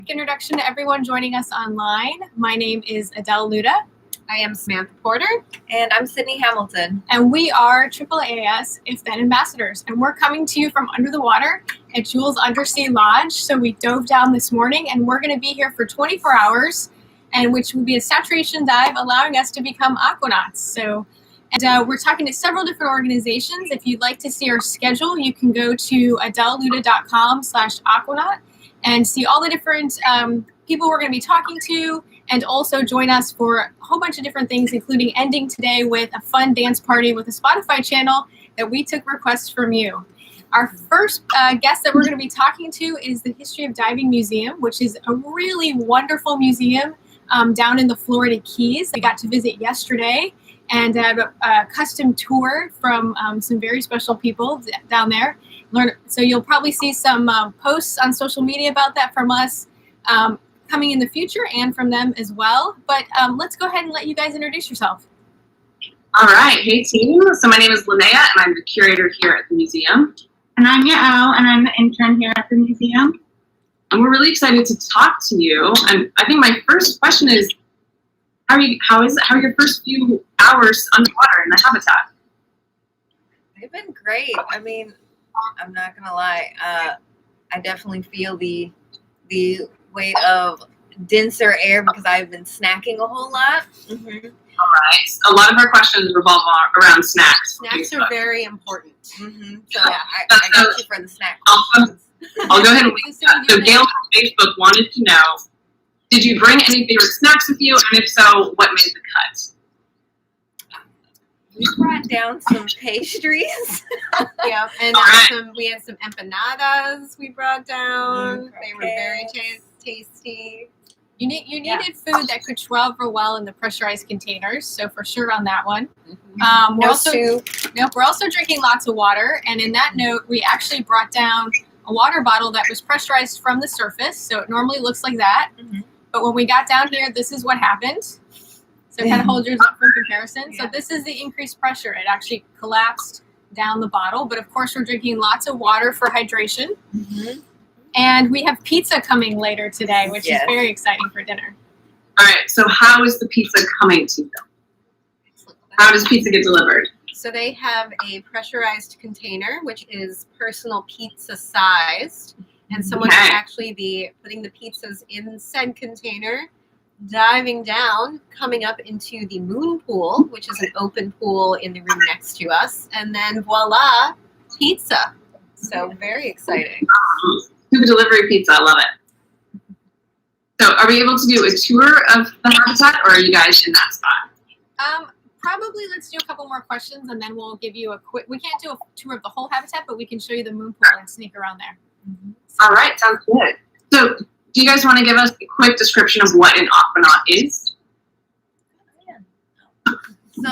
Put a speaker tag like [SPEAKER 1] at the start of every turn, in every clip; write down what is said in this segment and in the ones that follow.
[SPEAKER 1] Introduction to everyone joining us online. My name is Adele Luda.
[SPEAKER 2] I am Samantha Porter.
[SPEAKER 3] And I'm Sydney Hamilton.
[SPEAKER 1] And we are AAAS If Then ambassadors. And we're coming to you from under the water at Jules Undersea Lodge. So we dove down this morning and we're going to be here for 24 hours, and which will be a saturation dive, allowing us to become aquanauts. And we're talking to several different organizations. If you'd like to see our schedule, you can go to adeluda.com/aquanaut and see all the different people we're going to be talking to, and also join us for a whole bunch of different things, including ending today with a fun dance party with a Spotify channel that we took requests from you. Our first guest that we're going to be talking to is the History of Diving Museum, which is a really wonderful museum down in the Florida Keys. We got to visit yesterday and had a custom tour from some very special people down there. So you'll probably see some posts on social media about that from us coming in the future, and from them as well. But let's go ahead and let you guys introduce yourself.
[SPEAKER 4] All right. Hey, team. So my name is Linnea, and I'm the curator here at the museum.
[SPEAKER 2] And I'm Yael, and I'm the intern here at the museum.
[SPEAKER 4] And we're really excited to talk to you. And I think my first question is, how are your first few hours underwater in the habitat?
[SPEAKER 3] They've been great. I mean, I'm not gonna lie. I definitely feel the weight of denser air because I've been snacking a whole lot.
[SPEAKER 4] Mm-hmm. All right. A lot of our questions revolve around snacks.
[SPEAKER 2] Snacks are very important.
[SPEAKER 3] Mm-hmm. So yeah, I got you for the snack questions.
[SPEAKER 4] I'll go ahead and leave that. So Gail from Facebook wanted to know, did you bring any favorite snacks with you? And if so, what made the cut?
[SPEAKER 3] We brought down some pastries.
[SPEAKER 2] Yeah, and we had some empanadas we brought down. They were very tasty.
[SPEAKER 1] You needed food that could travel well in the pressurized containers, so for sure on that one.
[SPEAKER 3] Mm-hmm.
[SPEAKER 1] We're also drinking lots of water, and in that note, we actually brought down a water bottle that was pressurized from the surface, so it normally looks like that. Mm-hmm. But when we got down here, this is what happened. So kind of hold yours up for comparison. Yeah. So this is the increased pressure. It actually collapsed down the bottle, but of course we're drinking lots of water for hydration. Mm-hmm. And we have pizza coming later today, which is very exciting for dinner.
[SPEAKER 4] All right, so how is the pizza coming to them? How does pizza get delivered?
[SPEAKER 2] So they have a pressurized container, which is personal pizza sized. And someone will actually be putting the pizzas in said container, diving down, coming up into the moon pool, which is an open pool in the room next to us. And then voila, pizza. So very exciting.
[SPEAKER 4] Super delivery pizza, I love it. So are we able to do a tour of the habitat, or are you guys in that spot?
[SPEAKER 1] Probably let's do a couple more questions and then we'll give you a quick, we can't do a tour of the whole habitat, but we can show you the moon pool and sneak around there.
[SPEAKER 4] Mm-hmm. All right, sounds good. So do you guys want to give us a quick description of what an aquanaut is?
[SPEAKER 3] So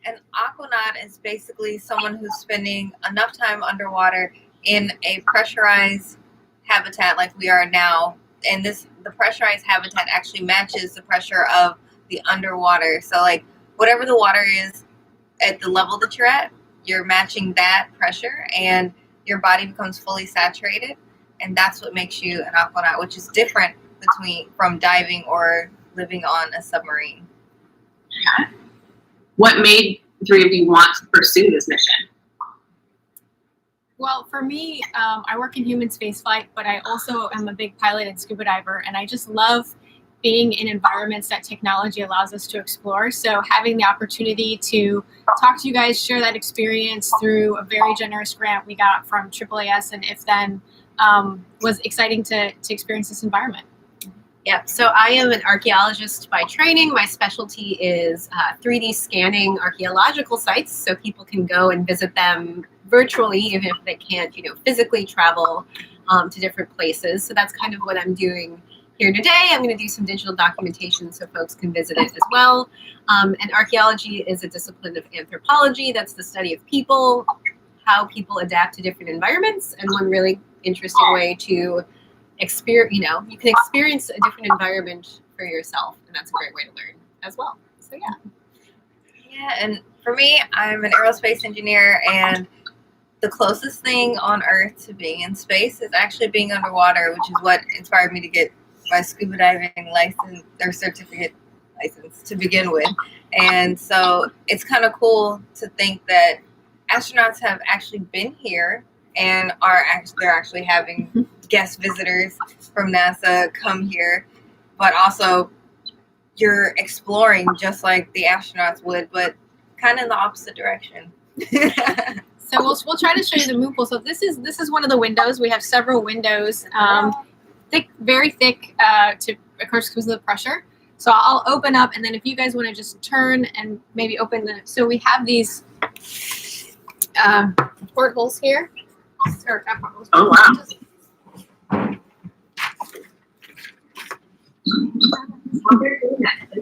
[SPEAKER 3] an aquanaut is basically someone who's spending enough time underwater in a pressurized habitat like we are now. And the pressurized habitat actually matches the pressure of the underwater. So like whatever the water is at the level that you're at, you're matching that pressure and your body becomes fully saturated. And that's what makes you an aquanaut, which is different from diving or living on a submarine.
[SPEAKER 4] Okay. What made the three of you want to pursue this mission?
[SPEAKER 1] Well, for me, I work in human spaceflight, but I also am a big pilot and scuba diver, and I just love being in environments that technology allows us to explore. So having the opportunity to talk to you guys, share that experience through a very generous grant we got from AAAS and If Then was exciting to experience this environment.
[SPEAKER 2] Yep. So I am an archaeologist by training. My specialty is 3D scanning archaeological sites, so people can go and visit them virtually, even if they can't, physically travel to different places. So that's kind of what I'm doing here today. I'm going to do some digital documentation so folks can visit it as well. And archaeology is a discipline of anthropology. That's the study of people, how people adapt to different environments, and one really interesting way to experience, you can experience a different environment for yourself, and that's a great way to learn as well. So
[SPEAKER 3] yeah, and for me, I'm an aerospace engineer, and the closest thing on Earth to being in space is actually being underwater, which is what inspired me to get my scuba diving license or certificate license to begin with. And so it's kind of cool to think that astronauts have actually been here and they're actually having guest visitors from NASA come here, but also you're exploring just like the astronauts would, but kind of in the opposite direction.
[SPEAKER 1] So we'll try to show you the moon pool. So this is one of the windows. We have several windows, thick, very thick, of course, because of the pressure. So I'll open up, and then if you guys want to just turn and maybe open so we have these portholes here. Or not portholes.
[SPEAKER 4] Oh, wow.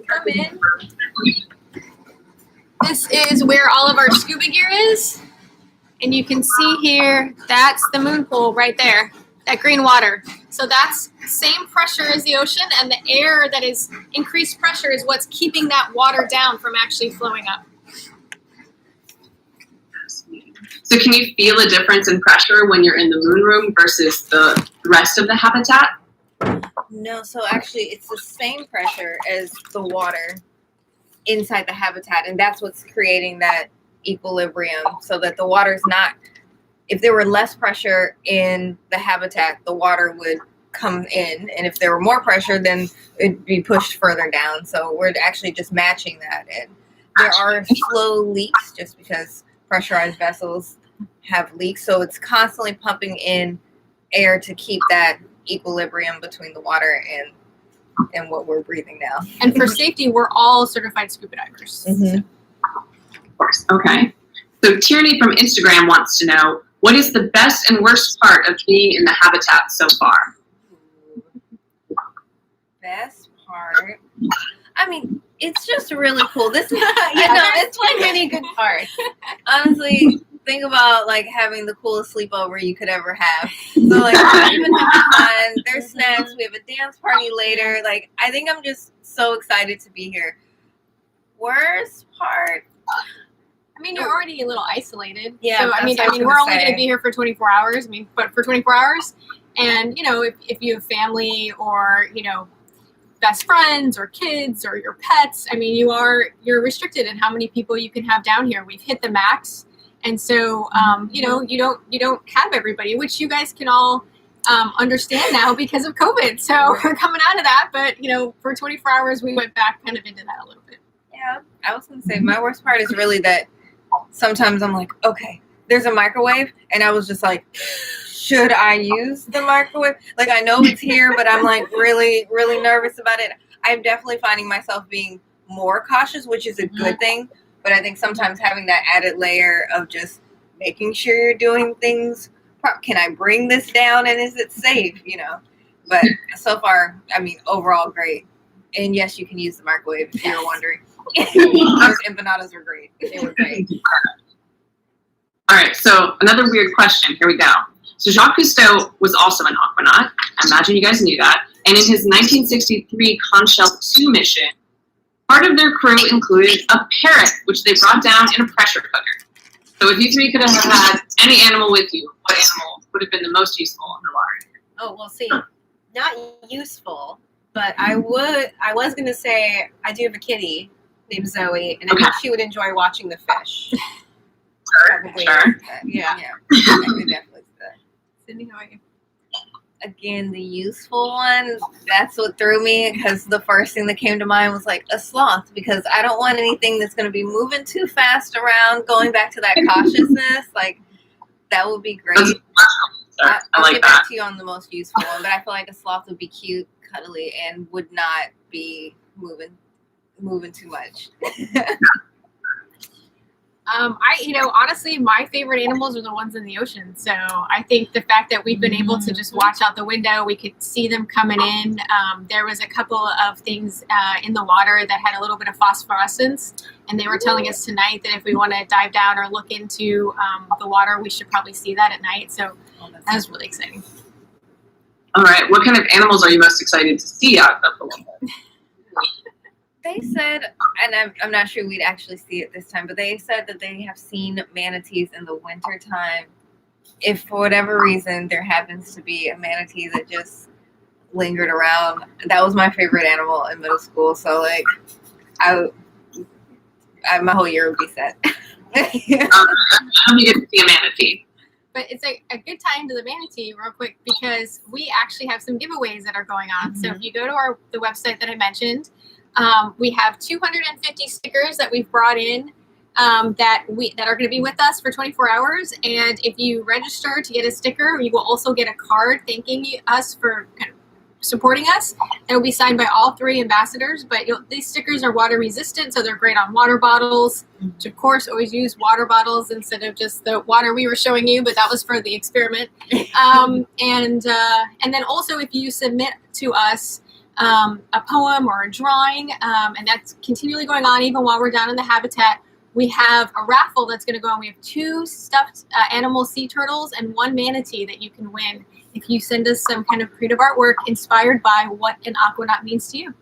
[SPEAKER 1] Come in. This is where all of our scuba gear is. And you can see here, that's the moon pool right there, that green water. So that's same pressure as the ocean, and the air that is increased pressure is what's keeping that water down from actually flowing up.
[SPEAKER 4] So can you feel a difference in pressure when you're in the moon room versus the rest of the habitat?
[SPEAKER 3] No, so actually it's the same pressure as the water inside the habitat, and that's what's creating that equilibrium, so that the water's not, if there were less pressure in the habitat, the water would come in, and if there were more pressure, then it'd be pushed further down. So we're actually just matching that. And there are flow leaks just because pressurized vessels have leaks, so it's constantly pumping in air to keep that equilibrium between the water and what we're breathing now.
[SPEAKER 1] And for safety, we're all certified scuba divers.
[SPEAKER 3] Mm-hmm.
[SPEAKER 4] Of course. Okay. So Tierney from Instagram wants to know, what is the best and worst part of being in the habitat so far?
[SPEAKER 3] Best part, I mean, it's just really cool. This is,
[SPEAKER 2] it's like many good parts.
[SPEAKER 3] honestly, think about like having the coolest sleepover you could ever have. So like, we've been having fun. There's snacks. We have a dance party later. Like, I think I'm just so excited to be here. Worst part,
[SPEAKER 1] I mean, you're already a little isolated.
[SPEAKER 3] Yeah,
[SPEAKER 1] So I mean,
[SPEAKER 3] that's what I was
[SPEAKER 1] we're only
[SPEAKER 3] gonna
[SPEAKER 1] going to
[SPEAKER 3] say.
[SPEAKER 1] be here for 24 hours. I mean, but for 24 hours, and you know, if you have family or best friends or kids or your pets, I mean, you're restricted in how many people you can have down here. We've hit the max, and so you don't have everybody, which you guys can all understand now because of COVID. So we're coming out of that, but for 24 hours, we went back kind of into that a little bit.
[SPEAKER 3] yeah, I was gonna say my worst part is really that sometimes I'm like, okay, there's a microwave, and I was just like, should I use the microwave? Like, I know it's here, but I'm like really, really nervous about it. I'm definitely finding myself being more cautious, which is a good thing. But I think sometimes having that added layer of just making sure you're doing things. Can I bring this down, and is it safe? But so far, I mean, overall great. And yes, you can use the microwave if you're wondering. Those empanadas were great. They were great.
[SPEAKER 4] All right, so another weird question. Here we go. So Jacques Cousteau was also an aquanaut. I imagine you guys knew that. And in his 1963 Conchelle 2 mission, part of their crew included a parrot, which they brought down in a pressure cooker. So if you three could have had any animal with you, what animal would have been the most useful underwater?
[SPEAKER 2] Oh, well, see, not useful, but I was going to say I do have a kitty named Zoe, and I think she would enjoy watching the fish. Probably.
[SPEAKER 4] Sure.
[SPEAKER 2] Yeah.
[SPEAKER 3] I could definitely see that.
[SPEAKER 1] Cindy, how are you?
[SPEAKER 3] Again, the useful one, that's what threw me, because the first thing that came to mind was like a sloth, because I don't want anything that's going to be moving too fast around, going back to that cautiousness. Like, that would be great. I'll
[SPEAKER 4] like
[SPEAKER 3] get
[SPEAKER 4] that.
[SPEAKER 3] back to you on the most useful one, but I feel like a sloth would be cute, cuddly, and would not be moving too much.
[SPEAKER 1] Honestly, my favorite animals are the ones in the ocean. So I think the fact that we've been able to just watch out the window, we could see them coming in. There was a couple of things in the water that had a little bit of phosphorescence, and they were telling us tonight that if we want to dive down or look into the water, we should probably see that at night. So that was really exciting.
[SPEAKER 4] All right, what kind of animals are you most excited to see out of the window?
[SPEAKER 3] They said, and I'm not sure we'd actually see it this time, but they said that they have seen manatees in the wintertime. If for whatever reason there happens to be a manatee that just lingered around. That was my favorite animal in middle school. So like, my whole year would be set.
[SPEAKER 4] I hope you get to see a manatee.
[SPEAKER 1] But it's a good time to the manatee real quick because we actually have some giveaways that are going on.
[SPEAKER 3] Mm-hmm.
[SPEAKER 1] So if you go to the website that I mentioned, we have 250 stickers that we've brought in that are going to be with us for 24 hours. And if you register to get a sticker, you will also get a card thanking us for kind of supporting us. It will be signed by all 3 ambassadors, but these stickers are water resistant, so they're great on water bottles, which of course always use water bottles instead of just the water we were showing you, but that was for the experiment. And then also if you submit to us a poem or a drawing, and that's continually going on even while we're down in the habitat, we have a raffle that's going to go on. We have 2 stuffed animal sea turtles and 1 manatee that you can win if you send us some kind of creative artwork inspired by what an aquanaut means to you.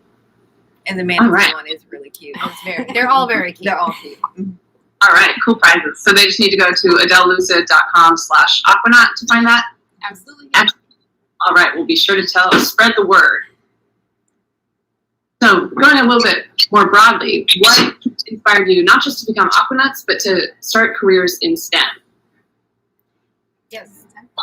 [SPEAKER 3] And the manatee one is really cute.
[SPEAKER 2] They're all very cute.
[SPEAKER 3] They're all cute.
[SPEAKER 4] All right, cool prizes. So they just need to go to adellucid.com/aquanaut to find that?
[SPEAKER 1] Absolutely.
[SPEAKER 4] All right, we'll be sure to spread the word. So going a little bit more broadly, what inspired you not just to become aquanauts, but to start careers in STEM?
[SPEAKER 2] Yes.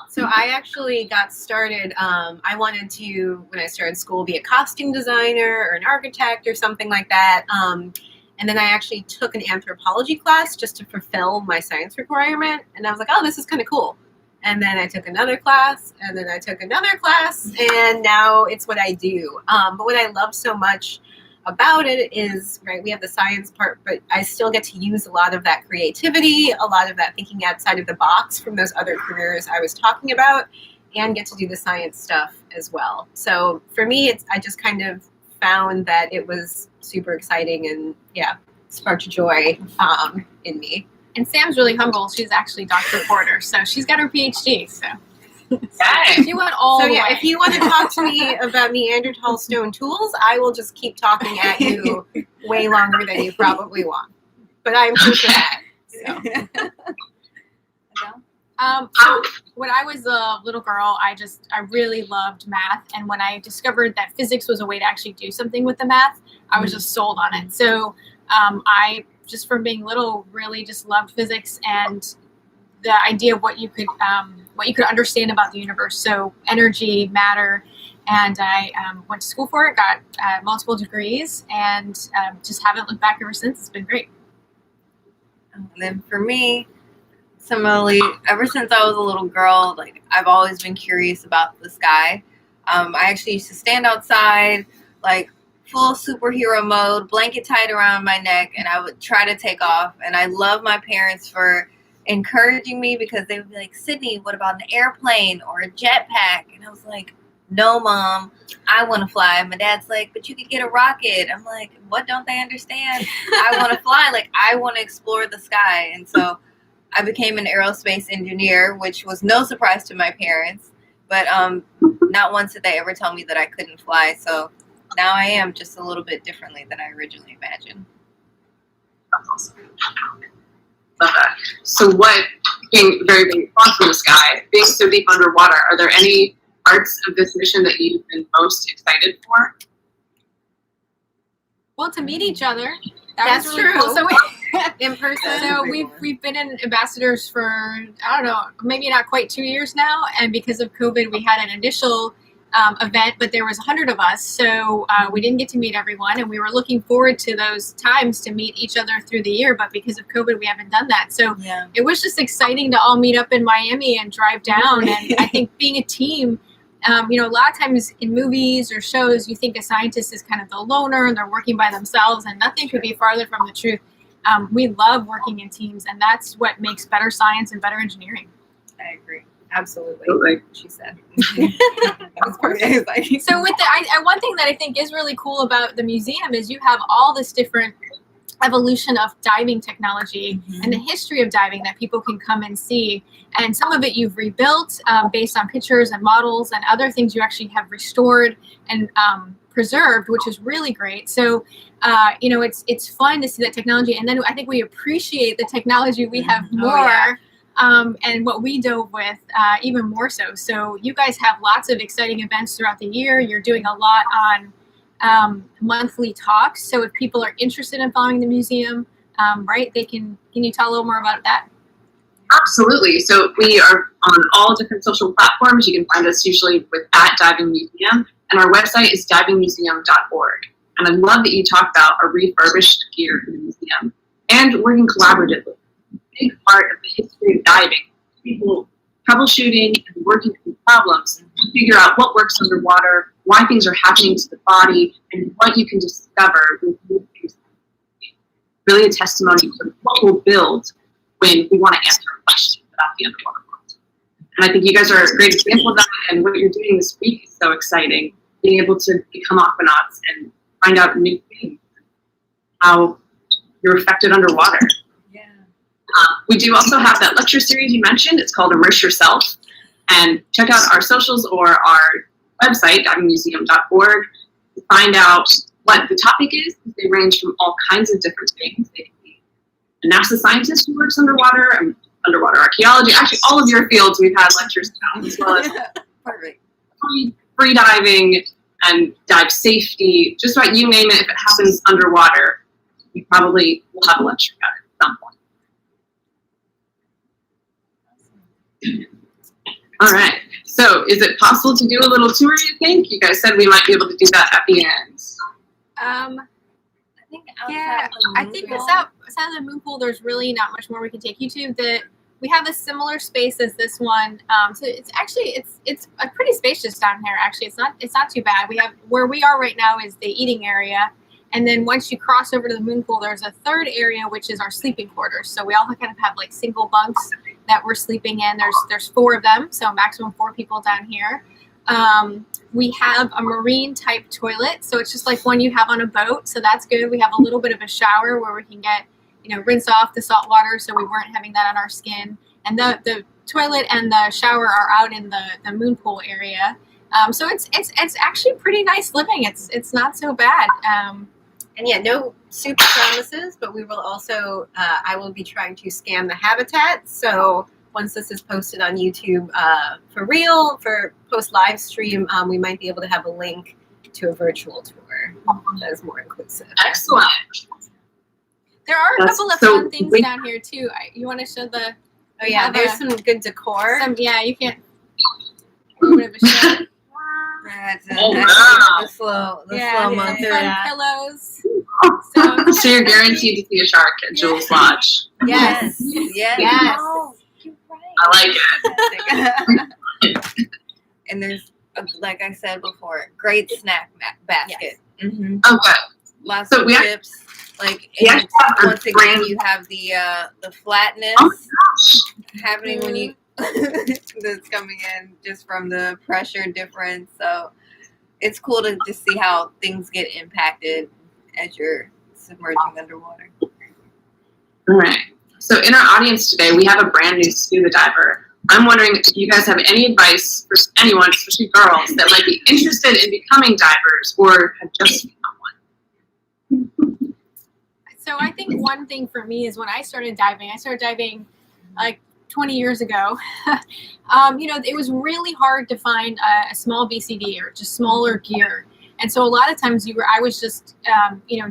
[SPEAKER 2] So I actually got started, I wanted to, when I started school, be a costume designer or an architect or something like that. And then I actually took an anthropology class just to fulfill my science requirement. And I was like, oh, this is kind of cool. And then I took another class, and then I took another class, and now it's what I do. But what I love so much about it is, right, we have the science part, but I still get to use a lot of that creativity, a lot of that thinking outside of the box from those other careers I was talking about, and get to do the science stuff as well. So for me, I just kind of found that it was super exciting and, yeah, sparked joy in me.
[SPEAKER 1] And Sam's really humble. She's actually Dr. Porter, so she's got her PhD. So she went all the way.
[SPEAKER 2] If you want to talk to me about Neanderthal stone tools, I will just keep talking at you way longer than you probably want. But I'm here for that. So.
[SPEAKER 1] So when I was a little girl, I really loved math. And when I discovered that physics was a way to actually do something with the math, I was just sold on it. So I, just from being little, really just loved physics and the idea of what you could understand about the universe. So energy, matter, and I went to school for it, got multiple degrees, and just haven't looked back ever since. It's been great.
[SPEAKER 3] And then for me, similarly, ever since I was a little girl, like I've always been curious about the sky. I actually used to stand outside, like full superhero mode, blanket tied around my neck, and I would try to take off. And I love my parents for encouraging me because they would be like, Sydney, what about an airplane or a jetpack? And I was like, no, Mom, I want to fly. My dad's like, but you could get a rocket. I'm like, what don't they understand? I want to fly. Like, I want to explore the sky. And so I became an aerospace engineer, which was no surprise to my parents. But not once did they ever tell me that I couldn't fly. So now I am, just a little bit differently than I originally imagined.
[SPEAKER 4] That's awesome. Love that. So what, being very big thoughts in the sky, being so deep underwater, are there any parts of this mission that you've been most excited for?
[SPEAKER 1] Well, to meet each other.
[SPEAKER 2] That's
[SPEAKER 1] was really
[SPEAKER 2] true.
[SPEAKER 1] Cool. So
[SPEAKER 2] in person.
[SPEAKER 1] So we've been in ambassadors for, I don't know, maybe not quite 2 years now. And because of COVID, we had an initial event, but there was 100 of us. So we didn't get to meet everyone. And we were looking forward to those times to meet each other through the year. But because of COVID, we haven't done that. So It was just exciting to all meet up in Miami and drive down. And I think being a team, a lot of times in movies or shows, you think a scientist is kind of the loner and they're working by themselves, and nothing could be farther from the truth. We love working in teams, and that's what makes better science and better engineering.
[SPEAKER 2] I agree. Absolutely.
[SPEAKER 4] Like
[SPEAKER 2] she said.
[SPEAKER 1] Of course. So with one thing that I think is really cool about the museum is you have all this different evolution of diving technology and the history of diving that people can come and see. And some of it you've rebuilt based on pictures and models, and other things you actually have restored and preserved, which is really great. So, it's fun to see that technology. And then I think we appreciate the technology we have more and what we dove with even more so. So you guys have lots of exciting events throughout the year. You're doing a lot on monthly talks. So if people are interested in following the museum, right, can you tell a little more about that?
[SPEAKER 4] Absolutely. So we are on all different social platforms. You can find us usually with @divingmuseum, and our website is divingmuseum.org. And I love that you talked about our refurbished gear in the museum and working collaboratively. A big part of the history of diving, people troubleshooting and working through problems to figure out what works underwater, why things are happening to the body, and what you can discover with new things. Really a testimony to what we'll build when we want to answer questions about the underwater world. And I think you guys are a great example of that, and what you're doing this week is so exciting, being able to become aquanauts and find out new things, how you're affected underwater.
[SPEAKER 3] Yeah.
[SPEAKER 4] We do also have that lecture series you mentioned. It's called Immerse Yourself, and check out our socials or our website, divingmuseum.org, to find out what the topic is. They range from all kinds of different things. They can be a NASA scientist who works underwater, and underwater archaeology. Actually, all of your fields we've had lectures about, as well as
[SPEAKER 3] Perfect.
[SPEAKER 4] free diving and dive safety. Just about you name it, if it happens underwater, we probably will have a lecture about it at some point. All right. So is it possible to do a little tour, you think? You guys said we might be able to do that at the end.
[SPEAKER 3] I think outside
[SPEAKER 1] Yeah,
[SPEAKER 3] of the
[SPEAKER 1] I think
[SPEAKER 3] moon
[SPEAKER 1] outside of the moon pool, there's really not much more we can take you to. We have a similar space as this one, so it's actually it's a pretty spacious down here. Actually, it's not too bad. We have where we are right now is the eating area, and then once you cross over to the moon pool, there's a third area which is our sleeping quarters. So we all kind of have like single bunks that we're sleeping in. There's 4 of them, so maximum 4 people down here. We have a marine type toilet, so it's just like one you have on a boat, so that's good. We have a little bit of a shower where we can get, rinse off the salt water, so we weren't having that on our skin. And the toilet and the shower are out in the moon pool area. So it's actually pretty nice living. It's not so bad.
[SPEAKER 2] And yeah, no super promises, but we will also, I will be trying to scan the habitat. So once this is posted on YouTube for post live stream, we might be able to have a link to a virtual tour that is more inclusive.
[SPEAKER 4] Excellent.
[SPEAKER 1] There are a couple of fun things down here too. You want to show the?
[SPEAKER 2] Oh yeah, there's some good decor.
[SPEAKER 1] You can't. A little bit of a show.
[SPEAKER 3] That's
[SPEAKER 4] wow.
[SPEAKER 3] the slow
[SPEAKER 1] Fun
[SPEAKER 3] monster.
[SPEAKER 1] pillows.
[SPEAKER 4] So you're guaranteed to see a shark at Jules Lodge.
[SPEAKER 2] Yes.
[SPEAKER 3] Yes.
[SPEAKER 2] Oh,
[SPEAKER 3] you're right.
[SPEAKER 4] I like it.
[SPEAKER 3] And there's, like I said before, great snack basket.
[SPEAKER 2] Yes.
[SPEAKER 3] Mm-hmm.
[SPEAKER 4] Okay.
[SPEAKER 3] Lots
[SPEAKER 4] So
[SPEAKER 3] of
[SPEAKER 4] we
[SPEAKER 3] chips.
[SPEAKER 4] Yeah,
[SPEAKER 3] Once again, you have the flatness happening when you that's coming in just from the pressure difference. So it's cool to just see how things get impacted as you're submerging underwater.
[SPEAKER 4] All right. So in our audience today, we have a brand new scuba diver. I'm wondering if you guys have any advice for anyone, especially girls, that might be interested in becoming divers or have just become one.
[SPEAKER 1] So I think one thing for me is when I started diving like 20 years ago. It was really hard to find a small BCD or just smaller gear. And so a lot of times I was just,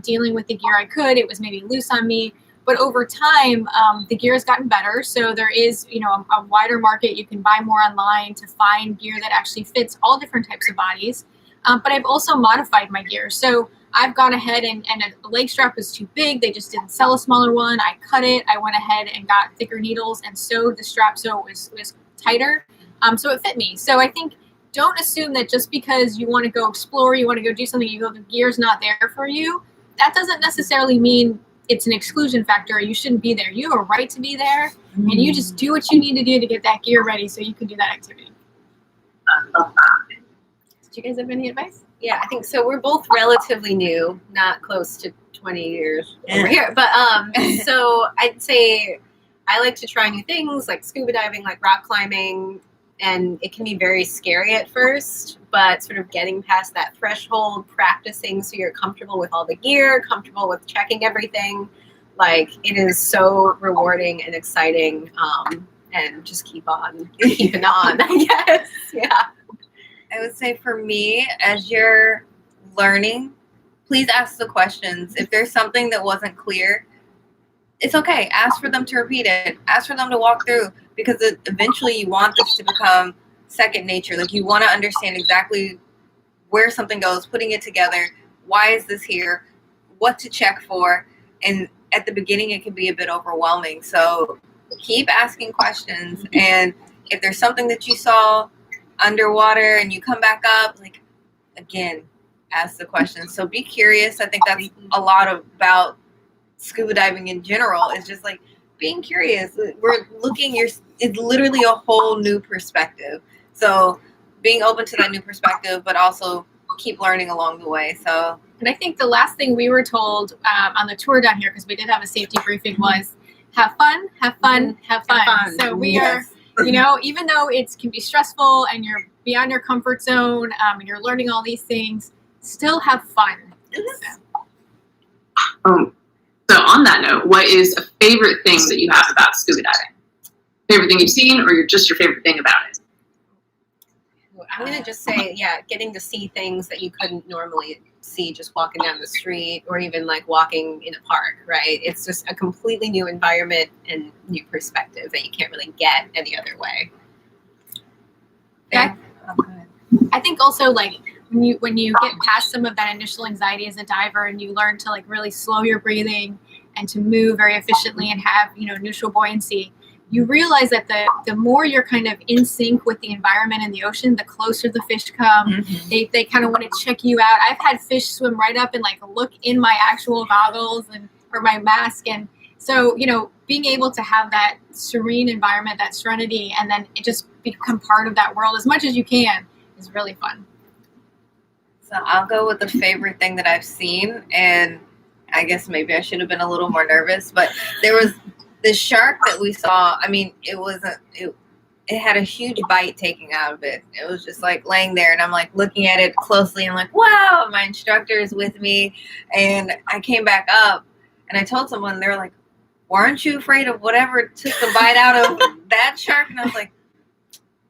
[SPEAKER 1] dealing with the gear I could. It was maybe loose on me. But over time, the gear has gotten better. So there is, a wider market. You can buy more online to find gear that actually fits all different types of bodies. But I've also modified my gear. So I've gone ahead and a leg strap was too big. They just didn't sell a smaller one. I cut it. I went ahead and got thicker needles and sewed the strap so it was tighter. So it fit me. So I think don't assume that just because you want to go explore, you want to go do something, the gear's not there for you. That doesn't necessarily mean it's an exclusion factor or you shouldn't be there. You have a right to be there, and you just do what you need to do to get that gear ready so you can do that activity. Did you guys have any advice?
[SPEAKER 2] Yeah, I think so. We're both relatively new, not close to 20 years over here. But so I'd say I like to try new things like scuba diving, like rock climbing, and it can be very scary at first, but sort of getting past that threshold, practicing so you're comfortable with all the gear, comfortable with checking everything. Like, it is so rewarding and exciting. and just keep on keeping on, I guess. Yeah.
[SPEAKER 3] I would say for me, as you're learning, please ask the questions. If there's something that wasn't clear, it's okay. Ask for them to repeat it. Ask for them to walk through, because eventually you want this to become second nature. Like, you want to understand exactly where something goes, putting it together. Why is this here? What to check for? And at the beginning, it can be a bit overwhelming. So keep asking questions. And if there's something that you saw underwater and you come back up, like, again, ask the questions. So be curious. I think that's a lot about scuba diving in general, is just like being curious. We're looking, it's literally a whole new perspective. So being open to that new perspective, but also keep learning along the way. So,
[SPEAKER 1] and I think the last thing we were told on the tour down here, because we did have a safety briefing, was have fun, have fun, have fun. So we are, you know, even though it can be stressful and you're beyond your comfort zone and you're learning all these things, still have fun.
[SPEAKER 4] So on that note, what is a favorite thing that you have about scuba diving? Favorite thing you've seen, or just your favorite thing about it?
[SPEAKER 2] I'm going to just say, yeah, getting to see things that you couldn't normally see just walking down the street, or even like walking in a park, right? It's just a completely new environment and new perspective that you can't really get any other way.
[SPEAKER 1] Yeah. I think also, like, when you get past some of that initial anxiety as a diver, and you learn to like really slow your breathing and to move very efficiently and have, you know, neutral buoyancy, you realize that the more you're kind of in sync with the environment in the ocean, the closer the fish come. Mm-hmm. They kind of want to check you out. I've had fish swim right up and like look in my actual goggles or my mask. And so, you know, being able to have that serene environment, that serenity, and then it just become part of that world as much as you can is really fun.
[SPEAKER 3] So I'll go with the favorite thing that I've seen, and I guess maybe I should have been a little more nervous, but there was this shark that we saw. I mean, it had a huge bite taken out of it. It was just like laying there, and I'm like looking at it closely and like, wow, my instructor is with me. And I came back up and I told someone, they were like, weren't you afraid of whatever took the bite out of that shark? And I was like,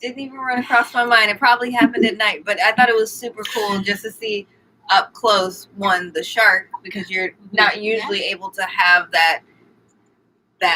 [SPEAKER 3] didn't even run across my mind. It probably happened at night, but I thought it was super cool just to see up close, the shark, because you're not usually able to have that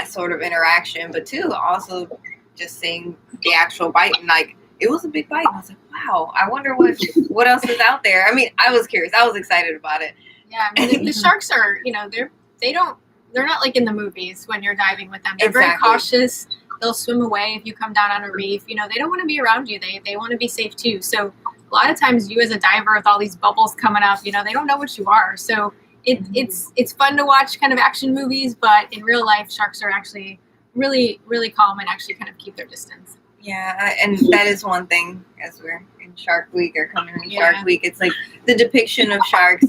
[SPEAKER 3] sort of interaction, but two, also just seeing the actual bite, and like, it was a big bite. And I was like, wow, I wonder what else is out there. I mean, I was curious. I was excited about it.
[SPEAKER 1] Yeah, I mean, the sharks are, you know, they're not like in the movies when you're diving with them. They're very cautious. They'll swim away if you come down on a reef. You know, they don't want to be around you. They want to be safe too. So a lot of times you as a diver with all these bubbles coming up, you know, they don't know what you are. So it's fun to watch kind of action movies, but in real life, sharks are actually really, really calm and actually kind of keep their distance.
[SPEAKER 3] Yeah, and that is one thing, as we're in Shark Week or coming in Shark Week, it's like the depiction of sharks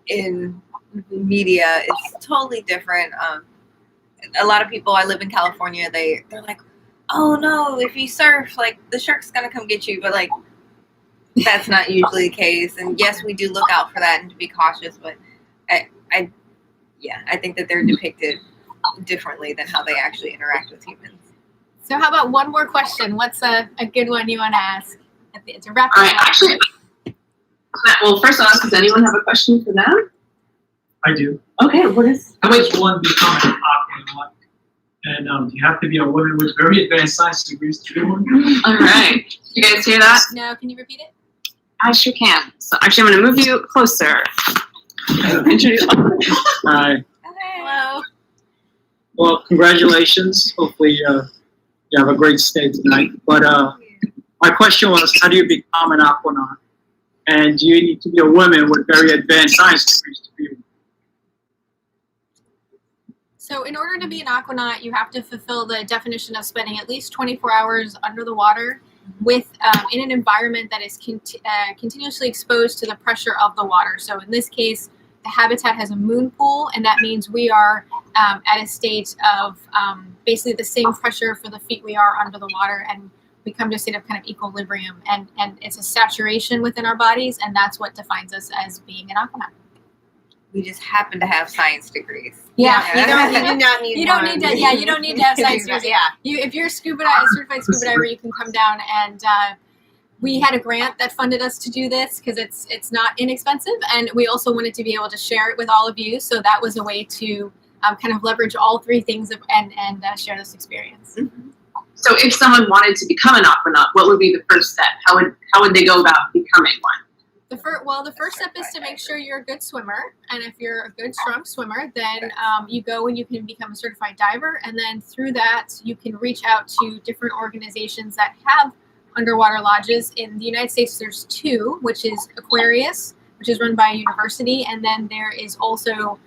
[SPEAKER 3] in media is totally different. A lot of people, I live in California, they're like, oh no, if you surf, like, the shark's gonna come get you, but like, that's not usually the case. And yes, we do look out for that and to be cautious, but I think that they're depicted differently than how they actually interact with humans.
[SPEAKER 1] So how about one more question? What's a good one you want to ask? To wrap it up.
[SPEAKER 4] Actually, well, first I'll ask, does anyone have a question for them?
[SPEAKER 5] I do.
[SPEAKER 4] Okay, what is?
[SPEAKER 5] How does one become an aquanaut? And you have to be a woman with very advanced science degrees to do one.
[SPEAKER 4] All right. You guys hear that?
[SPEAKER 1] No, can you repeat it?
[SPEAKER 4] I sure can. So actually, I'm going to move you closer. Introduce.
[SPEAKER 5] Hi.
[SPEAKER 1] Hello.
[SPEAKER 5] Well, congratulations. Hopefully you have a great stay tonight. But my question was, how do you become an aquanaut? And do you need to be a woman with very advanced science degrees to be one?
[SPEAKER 1] So in order to be an aquanaut, you have to fulfill the definition of spending at least 24 hours under the water with in an environment that is continuously exposed to the pressure of the water. So in this case, the habitat has a moon pool, and that means we are at a state of basically the same pressure for the feet we are under the water, and we come to a state of kind of equilibrium. And it's a saturation within our bodies, and that's what defines us as being an aquanaut.
[SPEAKER 3] We just happen to have science degrees.
[SPEAKER 1] Yeah,
[SPEAKER 2] You do not need
[SPEAKER 1] you don't
[SPEAKER 2] one
[SPEAKER 1] need to. Yeah, you don't need to have
[SPEAKER 2] to do
[SPEAKER 1] science
[SPEAKER 2] that,
[SPEAKER 1] degrees.
[SPEAKER 2] Yeah.
[SPEAKER 1] If you're a certified scuba diver, you can come down and. We had a grant that funded us to do this because it's not inexpensive, and we also wanted to be able to share it with all of you. So that was a way to kind of leverage all three things and share this experience.
[SPEAKER 3] Mm-hmm.
[SPEAKER 4] So if someone wanted to become an aquanaut, what would be the first step? How would they go about becoming one?
[SPEAKER 1] The first step is to make sure you're a good swimmer, and if you're a good, strong swimmer, then you go and you can become a certified diver, and then through that you can reach out to different organizations that have underwater lodges. In the United States, there's two, which is Aquarius, which is run by a university, and then there is also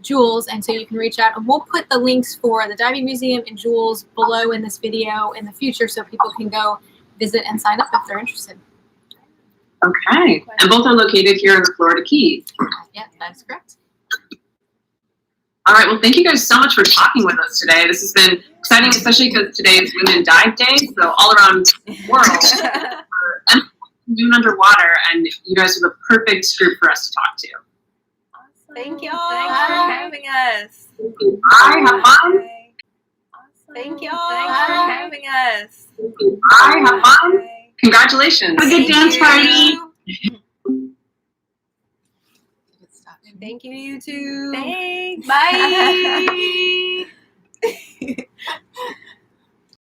[SPEAKER 1] Jules, and so you can reach out, and we'll put the links for the diving museum and Jules below in this video in the future so people can go visit and sign up if they're interested.
[SPEAKER 4] Okay, and both are located here in the Florida Keys.
[SPEAKER 1] Yeah, that's correct.
[SPEAKER 4] All right, well, thank you guys so much for talking with us today. This has been exciting, especially because today is Women Dive Day, so all around the world, doing underwater, and you guys are the perfect group for us to talk to.
[SPEAKER 3] Awesome.
[SPEAKER 2] Thank y'all.
[SPEAKER 3] Thanks for having us.
[SPEAKER 4] Bye, have fun.
[SPEAKER 3] Bye. Awesome.
[SPEAKER 2] Thank y'all.
[SPEAKER 3] Thanks for having us.
[SPEAKER 4] Bye, have fun.
[SPEAKER 3] Bye.
[SPEAKER 4] Congratulations.
[SPEAKER 6] Have a good dance party.
[SPEAKER 2] Thank you, YouTube.
[SPEAKER 3] Thanks.
[SPEAKER 2] Bye.